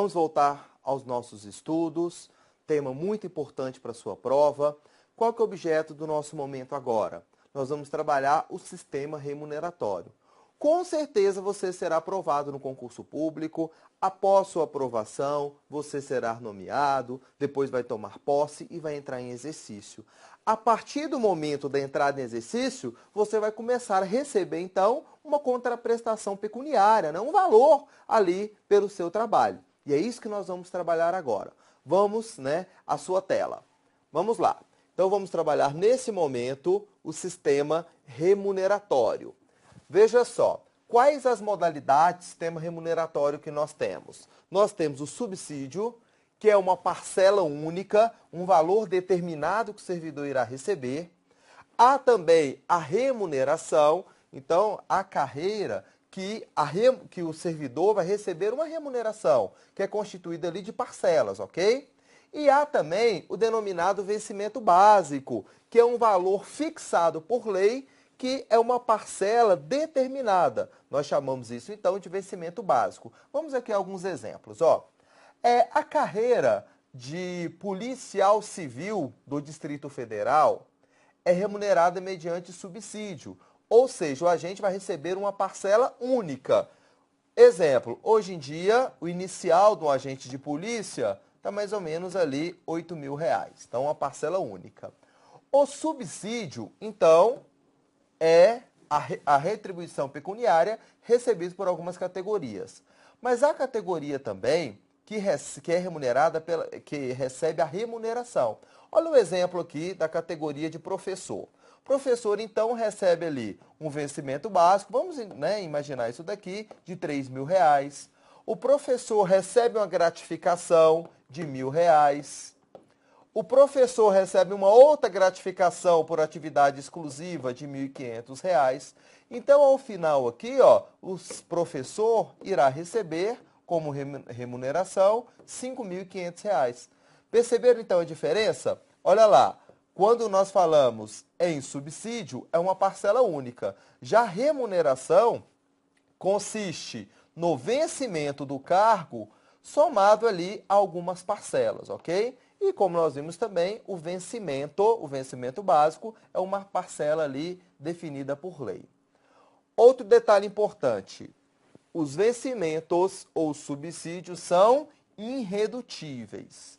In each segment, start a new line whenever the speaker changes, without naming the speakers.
Vamos voltar aos nossos estudos, tema muito importante para a sua prova. Qual que é o objeto do nosso momento agora? Nós vamos trabalhar o sistema remuneratório. Com certeza você será aprovado no concurso público, após sua aprovação, você será nomeado, depois vai tomar posse e vai entrar em exercício. A partir do momento da entrada em exercício, você vai começar a receber, então, uma contraprestação pecuniária, né? Um valor ali pelo seu trabalho. E é isso que nós vamos trabalhar agora. Vamos, à sua tela. Vamos lá. Então, vamos trabalhar nesse momento o sistema remuneratório. Veja só, quais as modalidades do sistema remuneratório que nós temos? Nós temos o subsídio, que é uma parcela única, um valor determinado que o servidor irá receber. Há também a remuneração, então a carreira que o servidor vai receber uma remuneração, que é constituída ali de parcelas, ok? E há também o denominado vencimento básico, que é um valor fixado por lei, que é uma parcela determinada. Nós chamamos isso, então, de vencimento básico. Vamos aqui a alguns exemplos. A carreira de policial civil do Distrito Federal é remunerada mediante subsídio, ou seja, o agente vai receber uma parcela única. Exemplo, hoje em dia, o inicial do agente de polícia está mais ou menos ali R$ 8.000. Então, uma parcela única. O subsídio, então, é a retribuição pecuniária recebida por algumas categorias. Mas há categoria também que é remunerada, que recebe a remuneração. Olha o exemplo aqui da categoria de professor. O professor, então, recebe ali um vencimento básico, vamos imaginar isso daqui, de R$ 3.000. O professor recebe uma gratificação de R$ 1.000. O professor recebe uma outra gratificação por atividade exclusiva de R$ 1.500. Então, ao final aqui, o professor irá receber como remuneração R$ 5.500. Perceberam, então, a diferença? Olha lá, quando nós falamos em subsídio, é uma parcela única. Já a remuneração consiste no vencimento do cargo somado ali a algumas parcelas, ok? E como nós vimos também, o vencimento básico é uma parcela ali definida por lei. Outro detalhe importante, os vencimentos ou subsídios são irredutíveis.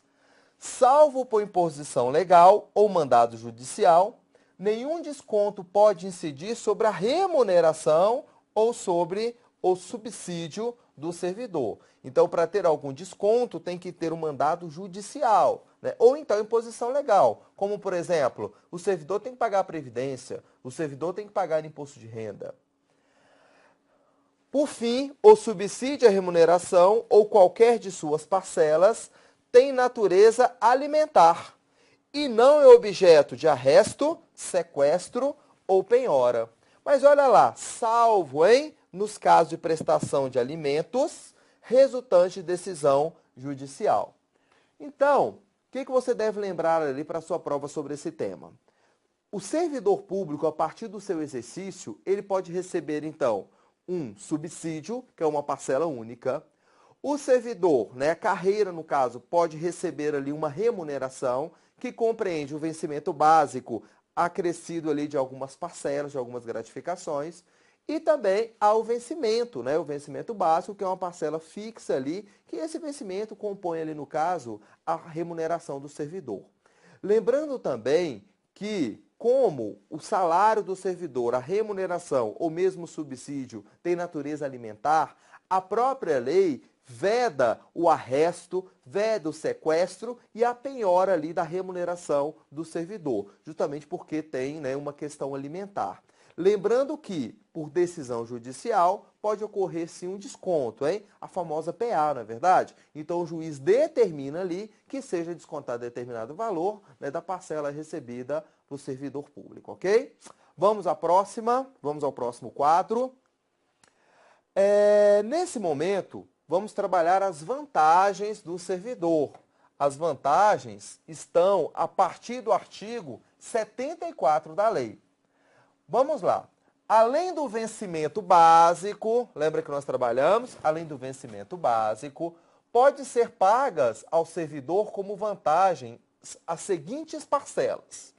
Salvo por imposição legal ou mandado judicial, nenhum desconto pode incidir sobre a remuneração ou sobre o subsídio do servidor. Então, para ter algum desconto, tem que ter um mandado judicial, ou então imposição legal, como, por exemplo, o servidor tem que pagar a previdência, o servidor tem que pagar imposto de renda. Por fim, o subsídio à remuneração ou qualquer de suas parcelas tem natureza alimentar e não é objeto de arresto, sequestro ou penhora. Mas olha lá, salvo, nos casos de prestação de alimentos resultante de decisão judicial. Então, o que você deve lembrar ali para a sua prova sobre esse tema? O servidor público, a partir do seu exercício, ele pode receber, então, um subsídio, que é uma parcela única. O servidor, a carreira, no caso, pode receber ali uma remuneração que compreende o vencimento básico acrescido ali de algumas parcelas, de algumas gratificações. E também há o vencimento, o vencimento básico, que é uma parcela fixa ali, que esse vencimento compõe ali, no caso, a remuneração do servidor. Lembrando também que, como o salário do servidor, a remuneração ou mesmo o subsídio tem natureza alimentar, a própria lei veda o arresto, veda o sequestro e a penhora ali da remuneração do servidor, justamente porque tem uma questão alimentar. Lembrando que, por decisão judicial, pode ocorrer sim um desconto, a famosa PA, não é verdade? Então, o juiz determina ali que seja descontado determinado valor da parcela recebida do servidor público, ok? Vamos ao próximo quadro. Nesse momento, vamos trabalhar as vantagens do servidor. As vantagens estão a partir do artigo 74 da lei. Vamos lá. Além do vencimento básico, lembra que nós trabalhamos? Além do vencimento básico, pode ser pagas ao servidor como vantagem as seguintes parcelas.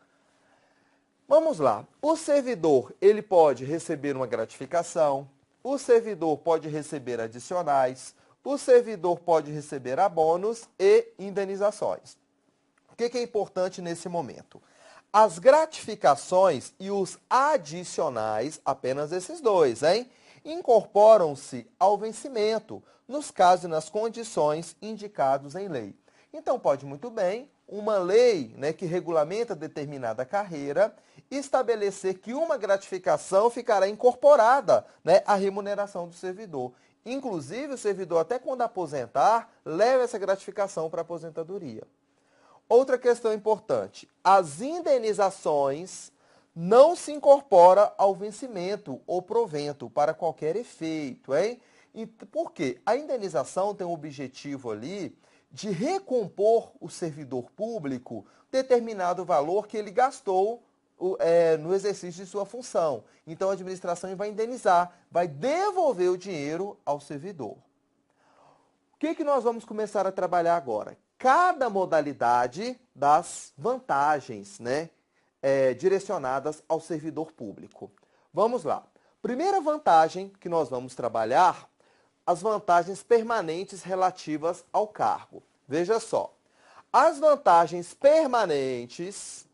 Vamos lá. O servidor, ele pode receber uma gratificação, o servidor pode receber adicionais, o servidor pode receber abonos e indenizações. O que é importante nesse momento? As gratificações e os adicionais, apenas esses dois, hein? Incorporam-se ao vencimento, nos casos e nas condições indicados em lei. Então, pode muito bem uma lei, né, que regulamenta determinada carreira estabelecer que uma gratificação ficará incorporada, né, à remuneração do servidor. Inclusive, o servidor, até quando aposentar, leva essa gratificação para a aposentadoria. Outra questão importante, as indenizações não se incorporam ao vencimento ou provento para qualquer efeito, hein? E por quê? A indenização tem o objetivo ali de recompor o servidor público determinado valor que ele gastou no exercício de sua função. Então, a administração vai indenizar, vai devolver o dinheiro ao servidor. O que nós vamos começar a trabalhar agora? Cada modalidade das vantagens, né, direcionadas ao servidor público. Vamos lá. Primeira vantagem que nós vamos trabalhar, as vantagens permanentes relativas ao cargo. Veja só, as vantagens permanentes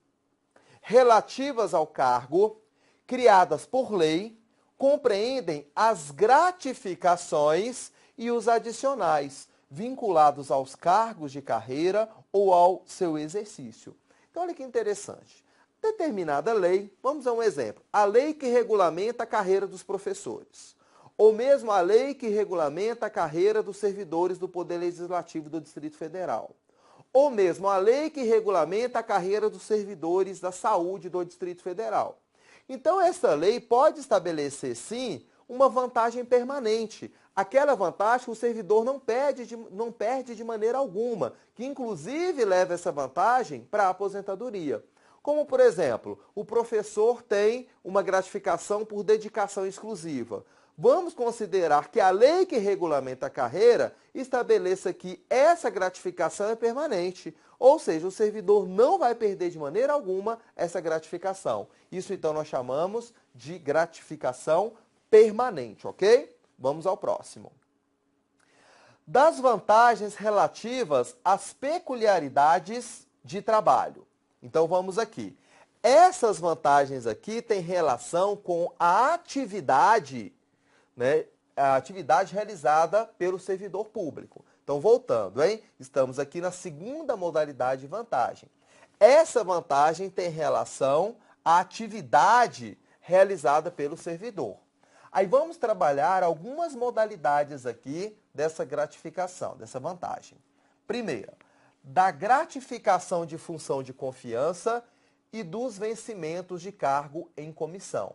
relativas ao cargo, criadas por lei, compreendem as gratificações e os adicionais, vinculados aos cargos de carreira ou ao seu exercício. Então, olha que interessante. Determinada lei, vamos a um exemplo, a lei que regulamenta a carreira dos professores, ou mesmo a lei que regulamenta a carreira dos servidores do Poder Legislativo do Distrito Federal, ou mesmo a lei que regulamenta a carreira dos servidores da saúde do Distrito Federal. Então, essa lei pode estabelecer, sim, uma vantagem permanente. Aquela vantagem que o servidor não perde de maneira alguma, que inclusive leva essa vantagem para a aposentadoria. Como, por exemplo, o professor tem uma gratificação por dedicação exclusiva. Vamos considerar que a lei que regulamenta a carreira estabeleça que essa gratificação é permanente, ou seja, o servidor não vai perder de maneira alguma essa gratificação. Isso, então, nós chamamos de gratificação permanente, ok? Vamos ao próximo. Das vantagens relativas às peculiaridades de trabalho. Então, vamos aqui. Essas vantagens aqui têm relação com a atividade, né, a atividade realizada pelo servidor público. Então, voltando, hein? Estamos aqui na segunda modalidade de vantagem. Essa vantagem tem relação à atividade realizada pelo servidor. Aí vamos trabalhar algumas modalidades aqui dessa gratificação, dessa vantagem. Primeira, da gratificação de função de confiança e dos vencimentos de cargo em comissão.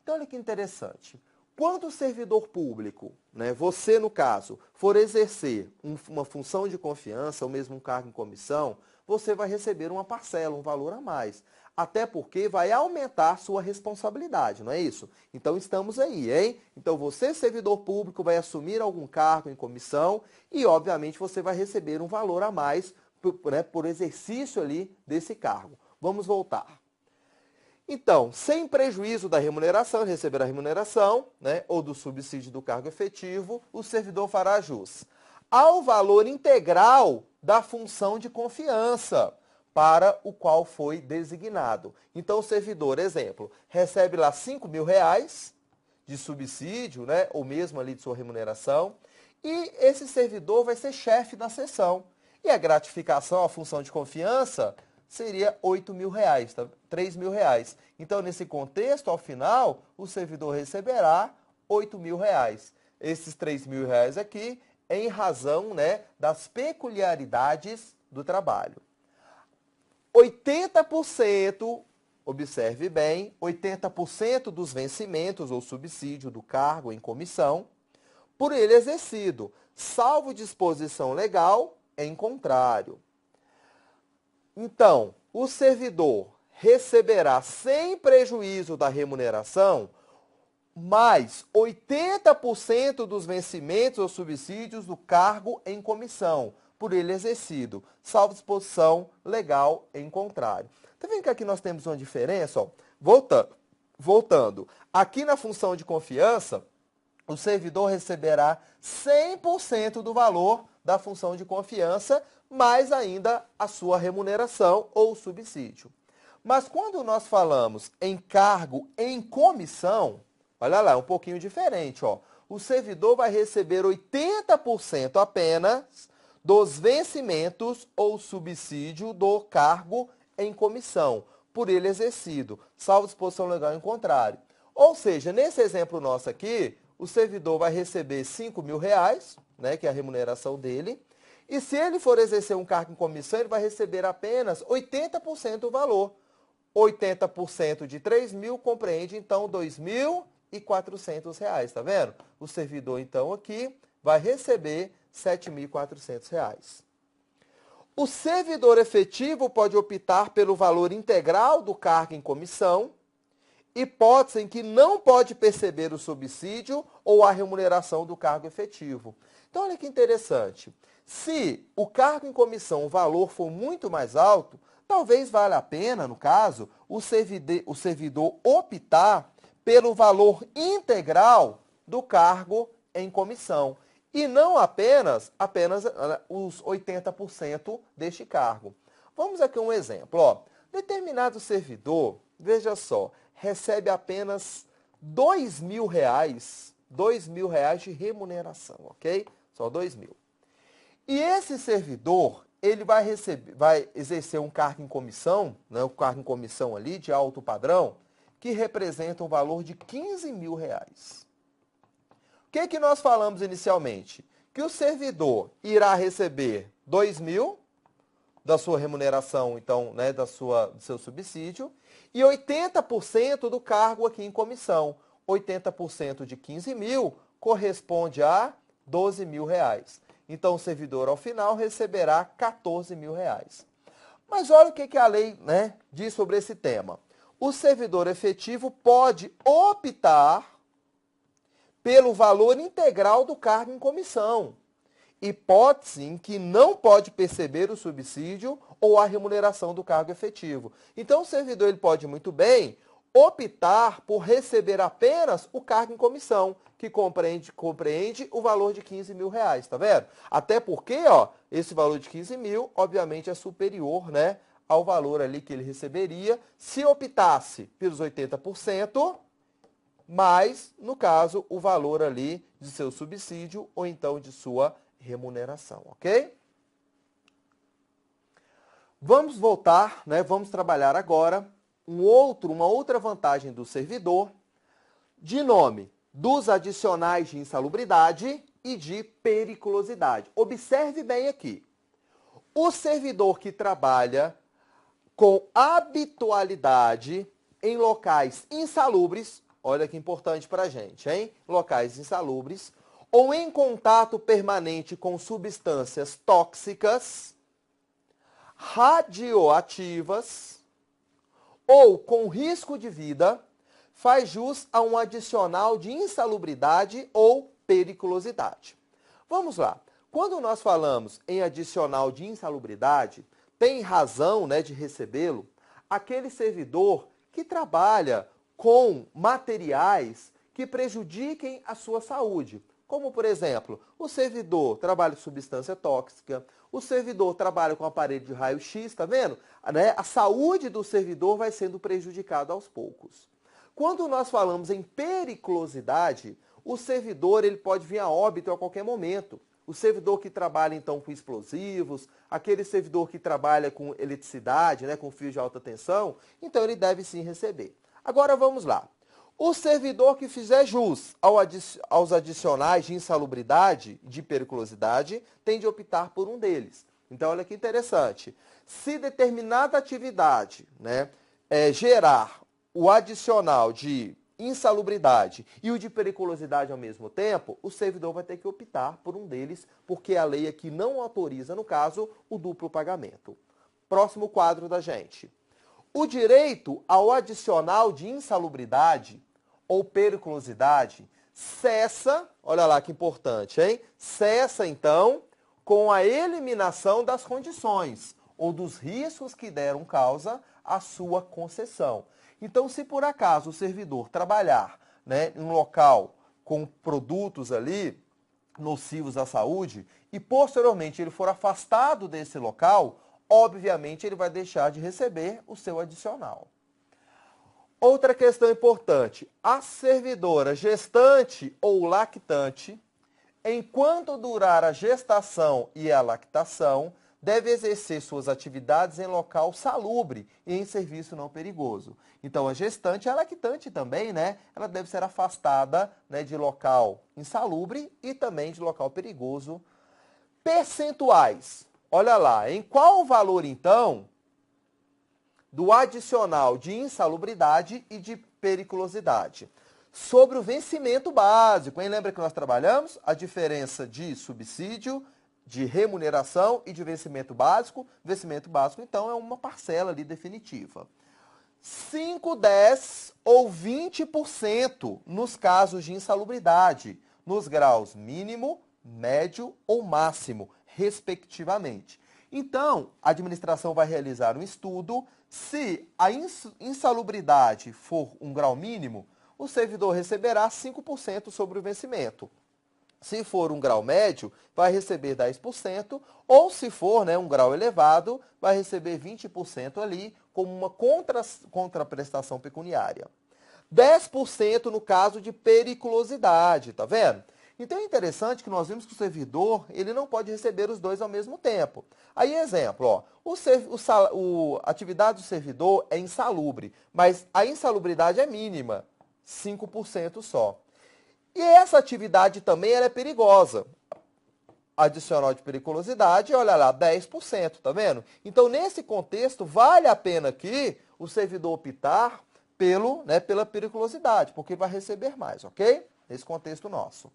Então, olha que interessante. Quando o servidor público, né, você no caso, for exercer uma função de confiança ou mesmo um cargo em comissão, você vai receber uma parcela, um valor a mais. Até porque vai aumentar sua responsabilidade, não é isso? Então, estamos aí, hein? Então, você, servidor público, vai assumir algum cargo em comissão e, obviamente, você vai receber um valor a mais por exercício ali desse cargo. Vamos voltar. Então, sem prejuízo da remuneração, receber a remuneração, né, ou do subsídio do cargo efetivo, o servidor fará jus ao valor integral da função de confiança para o qual foi designado. Então, o servidor, exemplo, recebe lá R$5.000 de subsídio, né, ou mesmo ali de sua remuneração, e esse servidor vai ser chefe da seção. E a gratificação, a função de confiança, seria R$8.000, tá? R$3.000. Então, nesse contexto, ao final, o servidor receberá R$8.000. Esses R$3.000 aqui, em razão, né, das peculiaridades do trabalho. 80%, observe bem, 80% dos vencimentos ou subsídio do cargo em comissão, por ele exercido, salvo disposição legal em contrário. Então, o servidor receberá, sem prejuízo da remuneração, mais 80% dos vencimentos ou subsídios do cargo em comissão, por ele exercido, salvo disposição legal em contrário. Tá vendo que aqui nós temos uma diferença? Ó? Voltando. Aqui na função de confiança, o servidor receberá 100% do valor da função de confiança, mais ainda a sua remuneração ou subsídio. Mas quando nós falamos em cargo em comissão, olha lá, é um pouquinho diferente. Ó. O servidor vai receber 80% apenas dos vencimentos ou subsídio do cargo em comissão, por ele exercido, salvo disposição legal em contrário. Ou seja, nesse exemplo nosso aqui, o servidor vai receber R$5.000, né, que é a remuneração dele, e se ele for exercer um cargo em comissão, ele vai receber apenas 80% do valor. 80% de 3.000 compreende, então, R$2.400, tá vendo? O servidor, então, aqui vai receber R$7.400. O servidor efetivo pode optar pelo valor integral do cargo em comissão, hipótese em que não pode perceber o subsídio ou a remuneração do cargo efetivo. Então, olha que interessante. Se o cargo em comissão, o valor for muito mais alto, talvez valha a pena, no caso, o servidor optar pelo valor integral do cargo em comissão e não apenas os 80% deste cargo. Vamos aqui um exemplo. Ó. Determinado servidor, veja só, recebe apenas R$2.000 de remuneração, ok? Só 2.000. E esse servidor, ele vai exercer um cargo em comissão, né, o cargo em comissão ali de alto padrão, que representa um valor de R$15.000. O que nós falamos inicialmente? Que o servidor irá receber 2.000 da sua remuneração, então, né, do seu subsídio, e 80% do cargo aqui em comissão. 80% de 15.000 corresponde a R$12.000. Então, o servidor, ao final, receberá R$14.000. Mas olha o que a lei, né, diz sobre esse tema. O servidor efetivo pode optar pelo valor integral do cargo em comissão, hipótese em que não pode perceber o subsídio ou a remuneração do cargo efetivo. Então, o servidor ele pode muito bem optar por receber apenas o cargo em comissão, que compreende o valor de R$15.000, tá vendo? Até porque, ó, esse valor de 15.000, obviamente, é superior, né, ao valor ali que ele receberia se optasse pelos 80%, mais, no caso, o valor ali de seu subsídio ou então de sua remuneração, ok? Vamos voltar, né? Vamos trabalhar agora uma outra vantagem do servidor, de nome dos adicionais de insalubridade e de periculosidade. Observe bem aqui. O servidor que trabalha com habitualidade em locais insalubres, olha que importante para a gente, hein? Locais insalubres, ou em contato permanente com substâncias tóxicas, radioativas ou com risco de vida, faz jus a um adicional de insalubridade ou periculosidade. Vamos lá. Quando nós falamos em adicional de insalubridade, tem razão, né, de recebê-lo aquele servidor que trabalha com materiais que prejudiquem a sua saúde. Como, por exemplo, o servidor trabalha com substância tóxica, o servidor trabalha com aparelho de raio-x, tá vendo? Né? A saúde do servidor vai sendo prejudicada aos poucos. Quando nós falamos em periculosidade, o servidor ele pode vir a óbito a qualquer momento. O servidor que trabalha, então, com explosivos, aquele servidor que trabalha com eletricidade, né, com fios de alta tensão, então ele deve sim receber. Agora vamos lá. O servidor que fizer jus aos adicionais de insalubridade e de periculosidade tem de optar por um deles. Então, olha que interessante. Se determinada atividade, né, gerar o adicional de insalubridade e o de periculosidade ao mesmo tempo, o servidor vai ter que optar por um deles, porque a lei aqui não autoriza, no caso, o duplo pagamento. Próximo quadro da gente. O direito ao adicional de insalubridade ou periculosidade cessa, olha lá que importante, hein? Cessa, então, com a eliminação das condições ou dos riscos que deram causa à sua concessão. Então, se por acaso o servidor trabalhar, né, em um local com produtos ali nocivos à saúde e posteriormente ele for afastado desse local, obviamente ele vai deixar de receber o seu adicional. Outra questão importante, a servidora gestante ou lactante, enquanto durar a gestação e a lactação, deve exercer suas atividades em local salubre e em serviço não perigoso. Então, a gestante e a lactante também, né? Ela deve ser afastada, né, de local insalubre e também de local perigoso. Percentuais. Olha lá, em qual valor, então, do adicional de insalubridade e de periculosidade? Sobre o vencimento básico, hein? Lembra que nós trabalhamos a diferença de subsídio, de remuneração e de vencimento básico? Vencimento básico, então, é uma parcela ali definitiva. 5, 10 ou 20% nos casos de insalubridade, nos graus mínimo, médio ou máximo, respectivamente. Então, a administração vai realizar um estudo. Se a insalubridade for um grau mínimo, o servidor receberá 5% sobre o vencimento. Se for um grau médio, vai receber 10%, ou se for, né, um grau elevado, vai receber 20% ali como uma contraprestação pecuniária. 10% no caso de periculosidade, tá vendo? Então é interessante que nós vimos que o servidor ele não pode receber os dois ao mesmo tempo. Aí, exemplo, ó, a atividade do servidor é insalubre, mas a insalubridade é mínima, 5% só. E essa atividade também ela é perigosa. Adicional de periculosidade, olha lá, 10%, tá vendo? Então, nesse contexto, vale a pena aqui o servidor optar pela periculosidade, porque vai receber mais, ok? Nesse contexto nosso.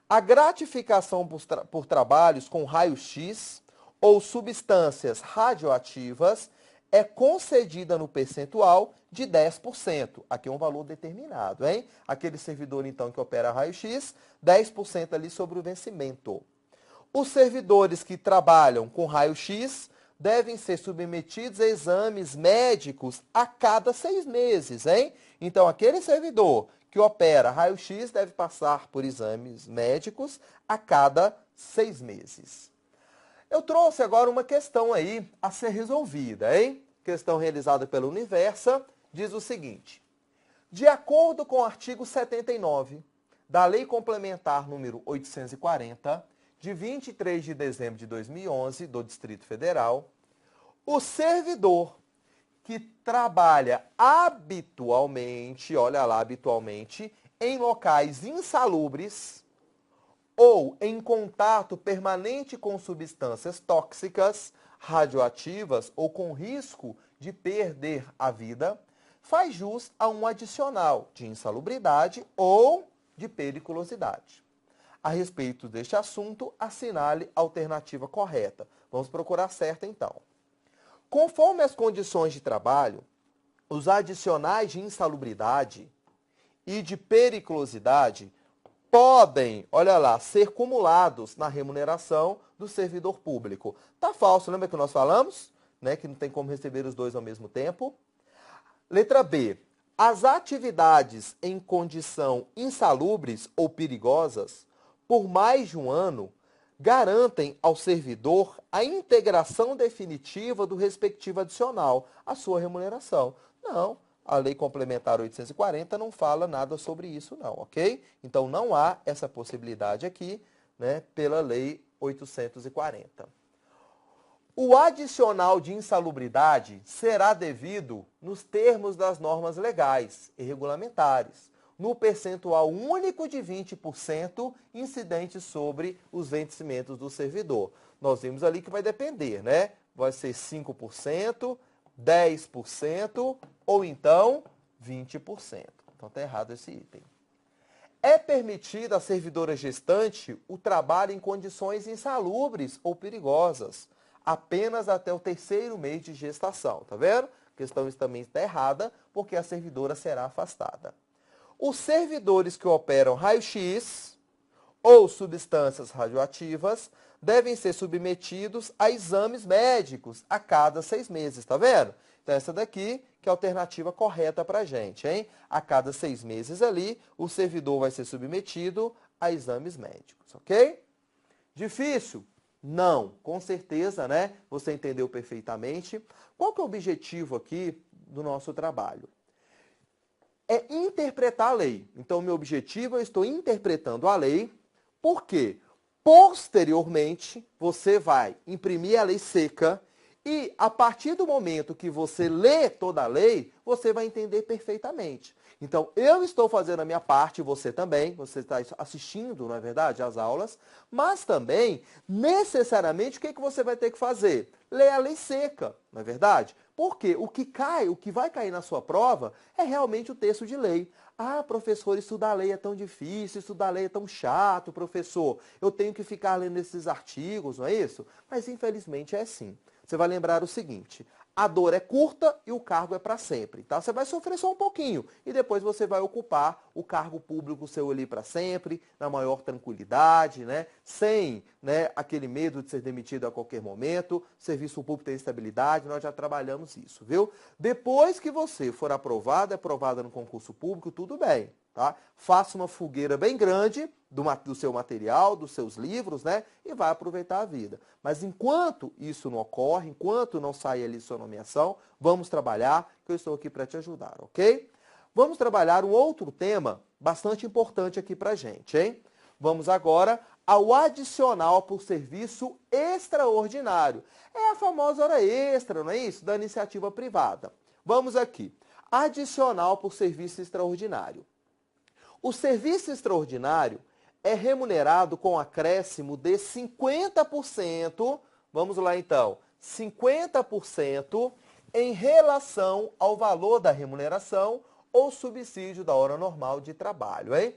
A gratificação por trabalhos com raio-x ou substâncias radioativas é concedida no percentual de 10%. Aqui é um valor determinado, hein? Aquele servidor, então, que opera raio-x, 10% ali sobre o vencimento. Os servidores que trabalham com raio-x devem ser submetidos a exames médicos a cada 6 meses, hein? Então, aquele servidor que opera raio-x deve passar por exames médicos a cada 6 meses. Eu trouxe agora uma questão aí a ser resolvida, hein? Questão realizada pela Universa, diz o seguinte: de acordo com o artigo 79 da Lei Complementar número 840, de 23 de dezembro de 2011, do Distrito Federal, o servidor que trabalha habitualmente, olha lá, habitualmente, em locais insalubres ou em contato permanente com substâncias tóxicas, radioativas ou com risco de perder a vida, faz jus a um adicional de insalubridade ou de periculosidade. A respeito deste assunto, assinale a alternativa correta. Vamos procurar certa, então. Conforme as condições de trabalho, os adicionais de insalubridade e de periculosidade podem, olha lá, ser cumulados na remuneração do servidor público. Tá falso, lembra que nós falamos, né, que não tem como receber os dois ao mesmo tempo? Letra B. As atividades em condição insalubres ou perigosas por mais de um ano garantem ao servidor a integração definitiva do respectivo adicional, a sua remuneração. Não, a Lei Complementar 840 não fala nada sobre isso não, ok? Então não há essa possibilidade aqui, né, pela Lei 840. O adicional de insalubridade será devido nos termos das normas legais e regulamentares, no percentual único de 20% incidente sobre os vencimentos do servidor. Nós vimos ali que vai depender, né? Vai ser 5%, 10% ou então 20%. Então está errado esse item. É permitido à servidora gestante o trabalho em condições insalubres ou perigosas, apenas até o 3º mês de gestação. Tá vendo? A questão também está errada, porque a servidora será afastada. Os servidores que operam raio-x ou substâncias radioativas devem ser submetidos a exames médicos a cada 6 meses, tá vendo? Então, essa daqui que é a alternativa correta para a gente, hein? A cada 6 meses ali, o servidor vai ser submetido a exames médicos, ok? Difícil? Não, com certeza, né? Você entendeu perfeitamente. Qual que é o objetivo aqui do nosso trabalho? É interpretar a lei. Então, meu objetivo, eu estou interpretando a lei, porque posteriormente você vai imprimir a lei seca e, a partir do momento que você lê toda a lei, você vai entender perfeitamente. Então, eu estou fazendo a minha parte, você também, você está assistindo, não é verdade, às aulas, mas também, necessariamente, o que você vai ter que fazer? Ler a lei seca, não é verdade? Porque o que vai cair na sua prova é realmente o texto de lei. Ah, professor, estudar lei é tão difícil, estudar lei é tão chato, professor. Eu tenho que ficar lendo esses artigos, não é isso? Mas, infelizmente, é assim. Você vai lembrar o seguinte: a dor é curta e o cargo é para sempre. Tá? Você vai sofrer só um pouquinho e depois você vai ocupar o cargo público seu ali para sempre, na maior tranquilidade, né? Sem, né, aquele medo de ser demitido a qualquer momento. Serviço público tem estabilidade, nós já trabalhamos isso, viu? Depois que você for aprovada no concurso público, tudo bem. Tá? Faça uma fogueira bem grande do seu material, dos seus livros, né? E vai aproveitar a vida. Mas enquanto isso não ocorre, enquanto não sai ali sua nomeação, vamos trabalhar, que eu estou aqui para te ajudar, ok? Vamos trabalhar um outro tema bastante importante aqui para a gente, hein? Vamos agora ao adicional por serviço extraordinário. É a famosa hora extra, não é isso? Da iniciativa privada. Vamos aqui. Adicional por serviço extraordinário. O serviço extraordinário é remunerado com acréscimo de 50%, vamos lá então, 50% em relação ao valor da remuneração ou subsídio da hora normal de trabalho, hein?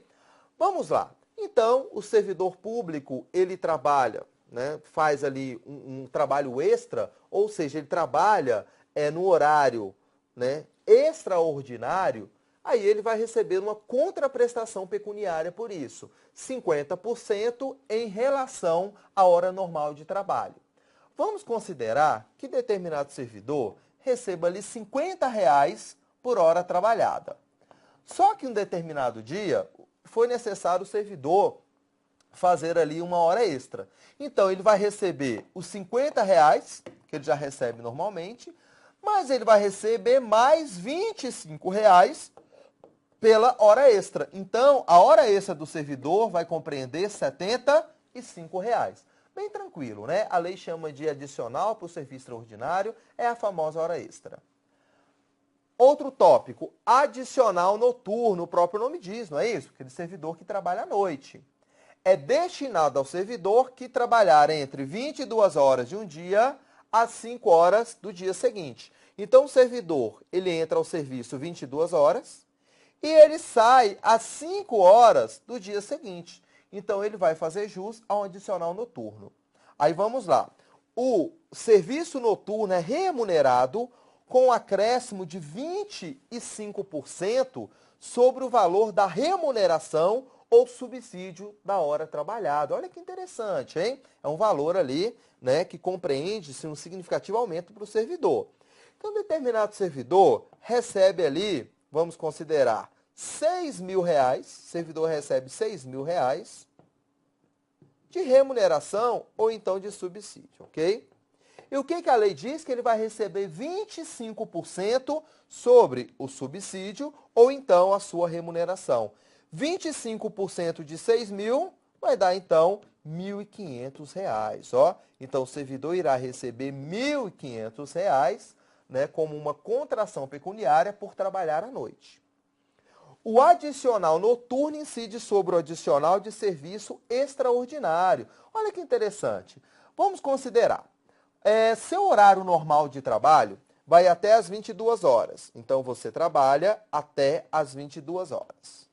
Vamos lá. Então, o servidor público, ele trabalha, né, faz ali um trabalho extra, ou seja, ele trabalha no horário, né, extraordinário. Aí ele vai receber uma contraprestação pecuniária por isso, 50% em relação à hora normal de trabalho. Vamos considerar que determinado servidor receba ali R$ 50 por hora trabalhada. Só que em um determinado dia foi necessário o servidor fazer ali uma hora extra. Então ele vai receber os R$ 50, que ele já recebe normalmente, mas ele vai receber mais R$ 25 pela hora extra. Então, a hora extra do servidor vai compreender R$ 75. Bem tranquilo, né? A lei chama de adicional para o serviço extraordinário, é a famosa hora extra. Outro tópico, adicional noturno, o próprio nome diz, não é isso? Aquele servidor que trabalha à noite. É destinado ao servidor que trabalhar entre 22 horas de um dia às 5 horas do dia seguinte. Então, o servidor, ele entra ao serviço 22 horas, e ele sai às 5 horas do dia seguinte. Então, ele vai fazer jus a um adicional noturno. Aí, vamos lá. O serviço noturno é remunerado com um acréscimo de 25% sobre o valor da remuneração ou subsídio da hora trabalhada. Olha que interessante, hein? É um valor ali, né, que compreende-se um significativo aumento para o servidor. Então, determinado servidor recebe ali, vamos considerar, R$ 6.000, servidor recebe R$ 6.000 de remuneração ou então de subsídio, ok? E o que a lei diz? Que ele vai receber 25% sobre o subsídio ou então a sua remuneração. 25% de 6.000 vai dar então R$ 1.500, ó. Então o servidor irá receber R$ 1.500, né, como uma contração pecuniária por trabalhar à noite. O adicional noturno incide sobre o adicional de serviço extraordinário. Olha que interessante. Vamos considerar. Seu horário normal de trabalho vai até às 22 horas. Então, você trabalha até às 22 horas.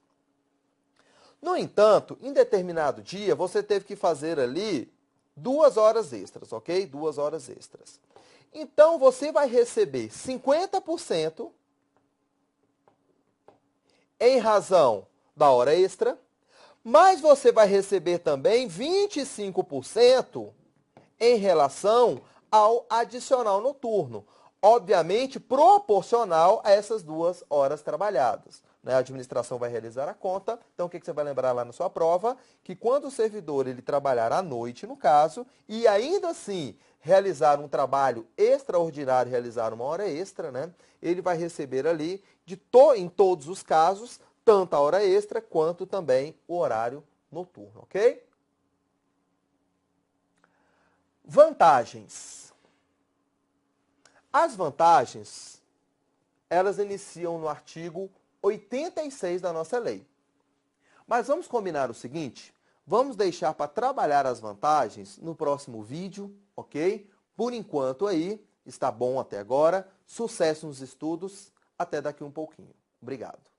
No entanto, em determinado dia, você teve que fazer ali 2 horas extras, ok? 2 horas extras. Então, você vai receber 50% em razão da hora extra, mas você vai receber também 25% em relação ao adicional noturno, obviamente proporcional a essas 2 horas trabalhadas. A administração vai realizar a conta, então o que você vai lembrar lá na sua prova? Que quando o servidor ele trabalhar à noite, no caso, e ainda assim realizar um trabalho extraordinário, realizar uma hora extra, ele vai receber ali, em todos os casos, tanto a hora extra quanto também o horário noturno, ok? Vantagens. As vantagens, elas iniciam no artigo 86 da nossa lei. Mas vamos combinar o seguinte, vamos deixar para trabalhar as vantagens no próximo vídeo, ok? Por enquanto aí, está bom até agora, sucesso nos estudos, até daqui um pouquinho. Obrigado.